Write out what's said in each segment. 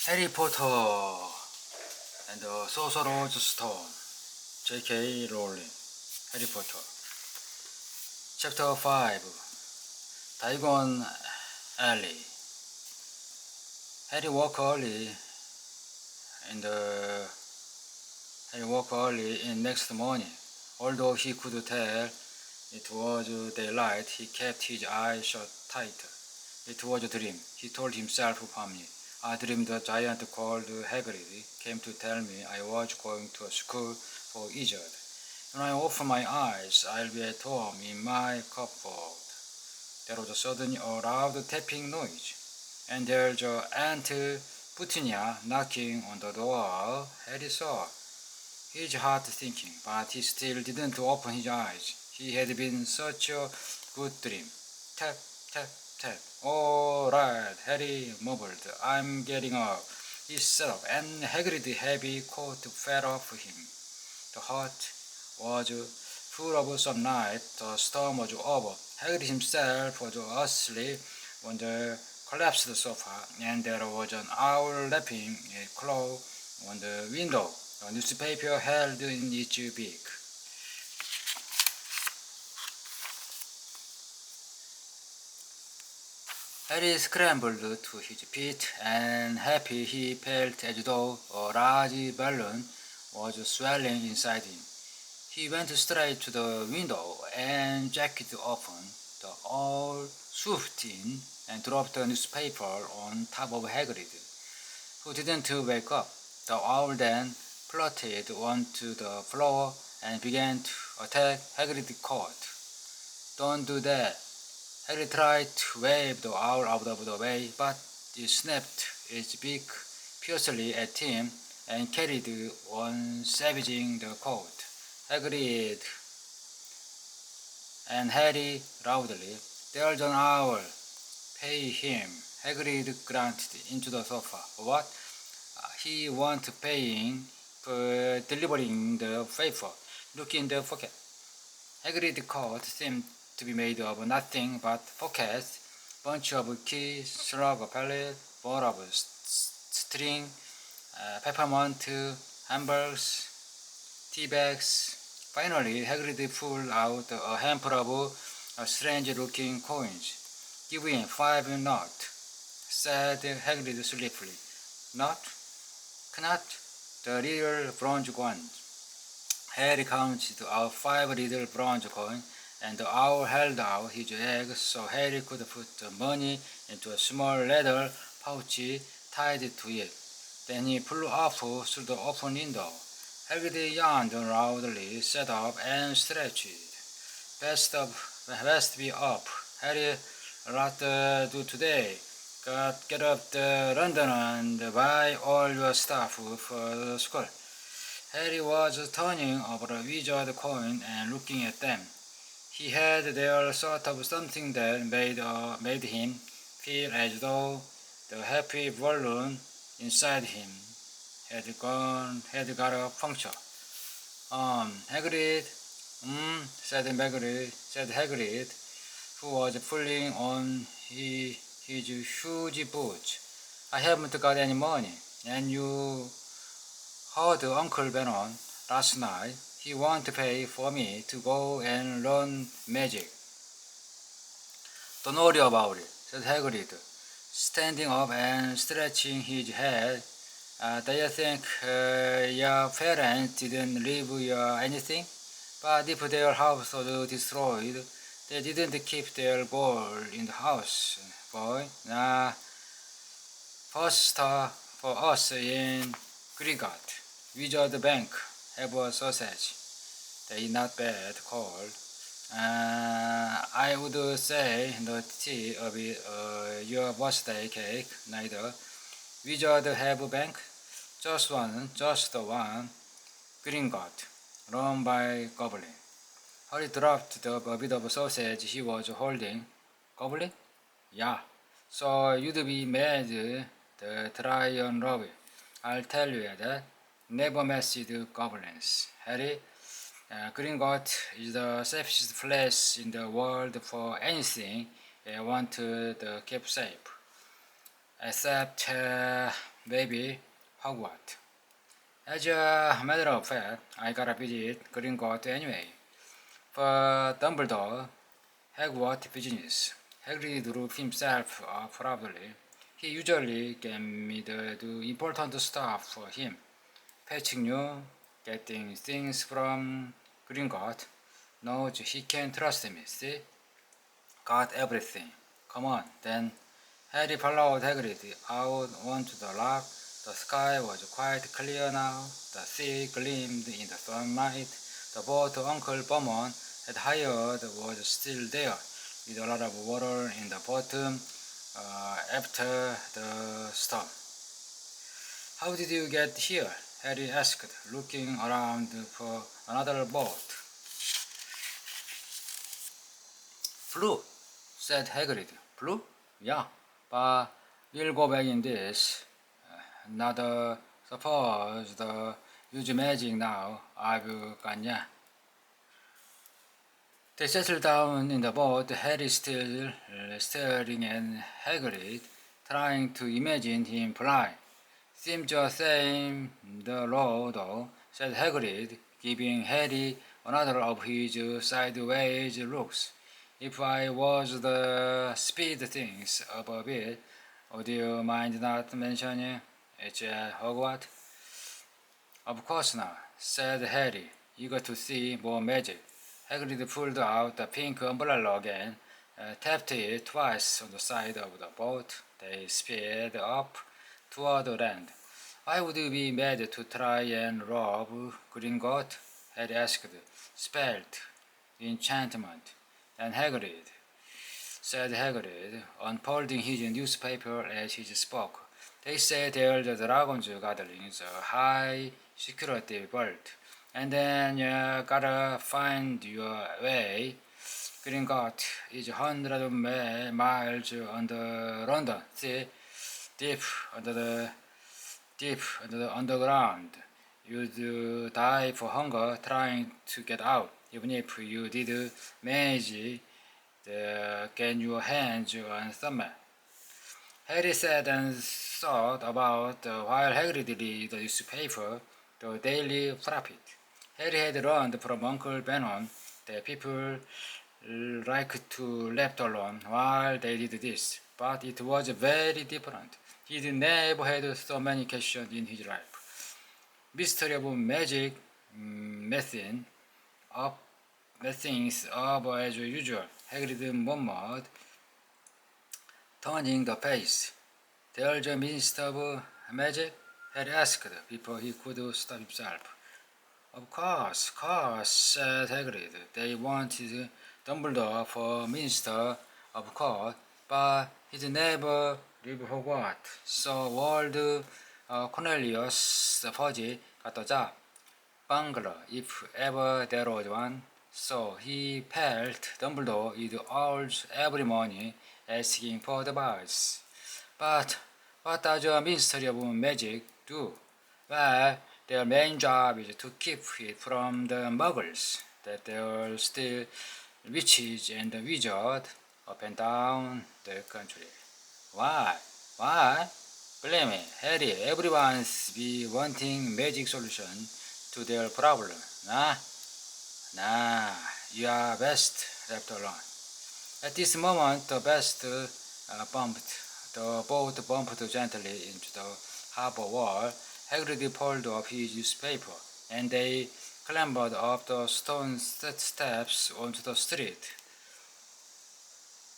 Harry Potter and the Sorcerer's Stone, J.K. Rowling, Harry Potter. Chapter 5, Diagon Alley. Harry woke early in next morning. Although he could tell it was daylight, he kept his eyes shut tight. It was a dream, he told himself calmly. I dreamed a giant called Hagrid came to tell me I was going to a school for wizards. When I open my eyes, I'll be at home in my cupboard. There was suddenly a loud tapping noise, and there's Aunt Petunia knocking on the door. Harry saw. His heart thinking, but he still didn't open his eyes. He had been such a good dream. Tap, tap, tap. All right, Harry mumbled. I'm getting up. He sat up, and Hagrid's heavy coat fell off him. The hut was full of sunlight. The storm was over. Hagrid himself was asleep on the collapsed sofa, and there was an owl lapping a claw on the window. A newspaper held in its beak. Harry scrambled to his feet, and happy he felt as though a large balloon was swelling inside him. He went straight to the window and jacked it open. The owl swooped in and dropped the newspaper on top of Hagrid, who didn't wake up. The owl then fluttered onto the floor and began to attack Hagrid's coat. Don't do that. Harry tried to wave the owl out of the way, but it snapped its beak fiercely at him and carried on savaging the coat. Hagrid! And Harry loudly, there's an owl. Pay him. Hagrid grunted into the sofa. What? He wasn't paying for delivering the paper. Look in the pocket. Hagrid's coat seemed to be made of nothing but pockets, bunch of keys, slug pellet, ball of string, peppermint, hamburgers, tea bags. Finally, Hagrid pulled out a handful of strange-looking coins. Give in 5 knots, said Hagrid sleepily. Knot? Knot? The little bronze one. Harry counted out 5 little bronze coins, and the owl held out his egg so Harry could put the money into a small leather pouch tied to it. Then he flew up through the open window. Hagrid yawned loudly, sat up, and stretched. Best be up. Harry, a lot to do today. Get up to London and buy all your stuff for school. Harry was turning over a wizard coin and looking at them. He had there sort of something that made him feel as though the happy balloon inside him had got a puncture. Hagrid, said Hagrid, who was pulling on his huge boots. I haven't got any money, and you heard Uncle Vernon last night. He won't pay for me to go and learn magic. Don't worry about it, said Hagrid, standing up and stretching his head. Do you think your parents didn't leave you anything? But if their house was destroyed, they didn't keep their gold in the house, boy. Nah, first for us in Grigot, Wizard Bank, have a sausage. They not bad cold. I would say not tea of your birthday cake, neither. Wizard have a bank? Just the one. Gringot, run by Goblin. Harry dropped a bit of sausage he was holding. Goblin? Yeah. So you'd be mad to try and rob it. I'll tell you that. Never mess with goblins. Harry, Gringot is the safest place in the world for anything you want to keep safe. Except maybe Hogwarts. As a matter of fact, I gotta visit Gringotts anyway. But Dumbledore, Hogwarts business. Hagrid drew himself up probably. He usually gave me the important stuff for him. Patching you, getting things from Gringotts. Knows he can trust me, see? Got everything. Come on, then. Harry followed Hagrid out onto the loch. The sky was quite clear now. The sea gleamed in the sunlight. The boat Uncle Vernon had hired was still there, with a lot of water in the bottom after the storm. How did you get here? Harry asked, looking around for another boat. Flew, said Hagrid. Flew? Yeah, but we'll go back in this. Not suppose the use magic now. I've got ya. They settled down in the boat, Harry still staring at Hagrid, trying to imagine him fly. Seems the same the road, though, said Hagrid, giving Harry another of his sideways looks. If I was the speed things up a bit, would you mind not mentioning it's at Hogwarts? Of course not, said Harry, eager to see more magic. Hagrid pulled out the pink umbrella again, tapped it twice on the side of the boat. They sped up toward land. Why would you be mad to try and rob Gringotts? Harry asked. Spelled enchantment. And Hagrid, said Hagrid, unfolding his newspaper as he spoke. They say they're the dragon's gatherings, a high security vault. And then you gotta find your way. Gringotts is hundreds of miles under London. See, deep under the underground. You'd die for hunger trying to get out, even if you did manage to get your hands on some. Harry sat and thought about while Hagrid read the newspaper, the Daily Prophet. Harry had learned from Uncle Vernon that people liked to left alone while they did this, but it was very different. He'd never had so many questions in his life. Mystery of magic, messing things up as usual, Hagrid murmured, turning the page. There's a minister of magic? Harry asked before he could stop himself. Of course, said Hagrid. They wanted Dumbledore for minister, of course, but he'd never leave Hogwarts. So old Cornelius Fudge got the job. Bungler, if ever there was one. So he felt Dumbledore is always every morning asking for advice. But what does a Ministry of Magic do? Well, their main job is to keep it from the muggles, that there are still witches and wizards up and down the country. Why? Believe me, Harry, everyone's be wanting magic solution to their problem. Nah, you are best left alone. At this moment, the boat bumped gently into the harbor wall. Hagrid pulled up his newspaper, and they clambered up the stone steps onto the street.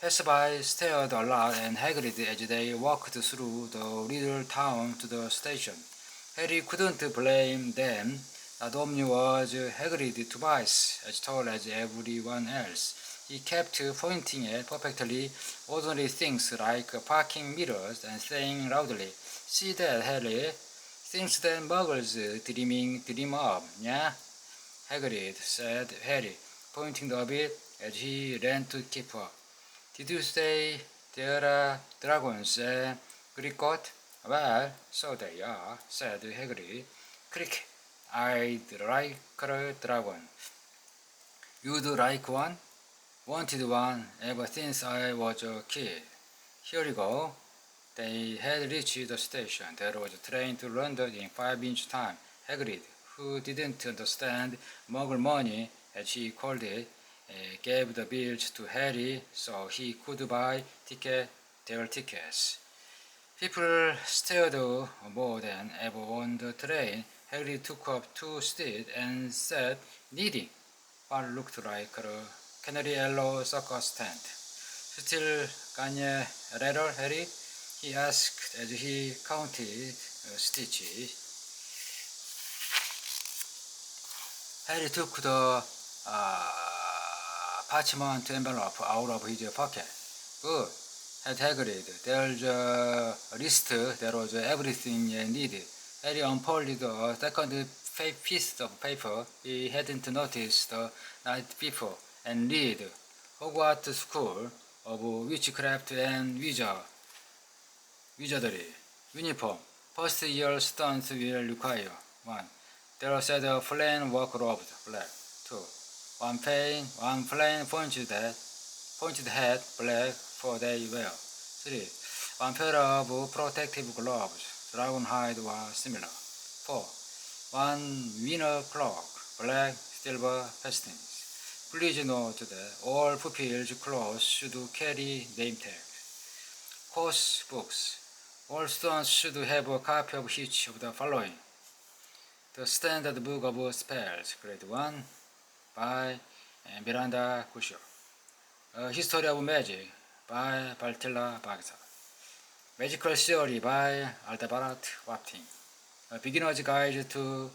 Passersby stared a lot at Hagrid as they walked through the little town to the station. Harry couldn't blame them. Not only was Hagrid twice as tall as everyone else, he kept pointing at perfectly ordinary things like parking mirrors and saying loudly, "See that, Harry? Things that muggles dream of, yeah?" Hagrid, said Harry, pointing a bit as he ran to keep up. Did you say there are dragons at Gringotts? Well, so they are, said Hagrid. Crick, I'd like a dragon. You'd like one? Wanted one ever since I was a kid. Here you go. They had reached the station. There was a train to London in 5 minutes' time. Hagrid, who didn't understand Muggle money, as he called it, gave the bills to Harry so he could buy their tickets. People stared more than ever on the train. Harry took up 2 seats and sat knitting what looked like a canary yellow circus tent. Still got a letter, Harry? He asked as he counted stitches. Harry took the parchment envelope out of his pocket. Good, said Hagrid. There's a list. There was everything you needed. Harry unfolded a second piece of paper he hadn't noticed the night before and read, Hogwarts School of Witchcraft and Wizardry. Uniform. First year students will require 1. There said a plain work robe, black. 2. One plain pointed hat, black, for they wear. 3. One pair of protective gloves, dragon hide or similar. 4. One winter cloak, black, silver facings. Please note that all pupils' clothes should carry name tags. Course books. All students should have a copy of each of the following. The Standard Book of Spells, Grade 1, by Miranda Cushier. A History of Magic, by Baltilla Bagza. Magical Theory, by Aldebaran Wapting. A Beginner's Guide to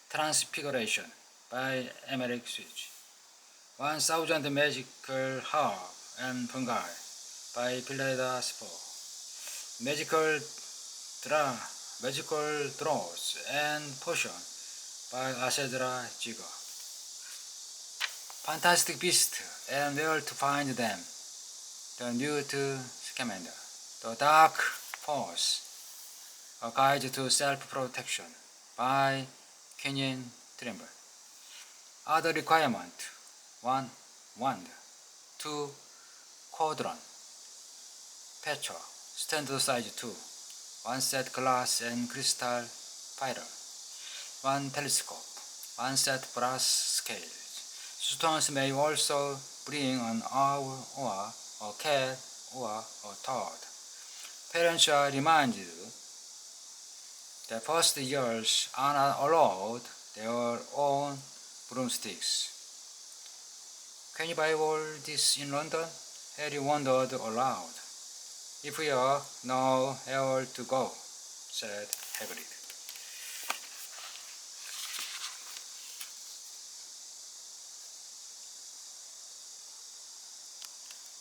Transfiguration, by Emerick Switch. 1000 Magical Herbs and Fungi, by Pileda Spore. Magical Draws and Potions, by Asedra Jiga. Fantastic Beasts and Where to Find Them, The Newt Scamander. The Dark Force, A Guide to Self-Protection, by Kenyon Trimble. Other requirement: 1. Wand. 2. Quadrant. Patcher, standard size 2. 1 set glass and crystal spiral. 1 telescope. 1 set brass scales. Students may also bring an owl or a cat or a toad. Parents are reminded that first years are not allowed their own broomsticks. Can you buy all this in London? Harry wondered aloud. If we are, no, where to go, said Hagrid.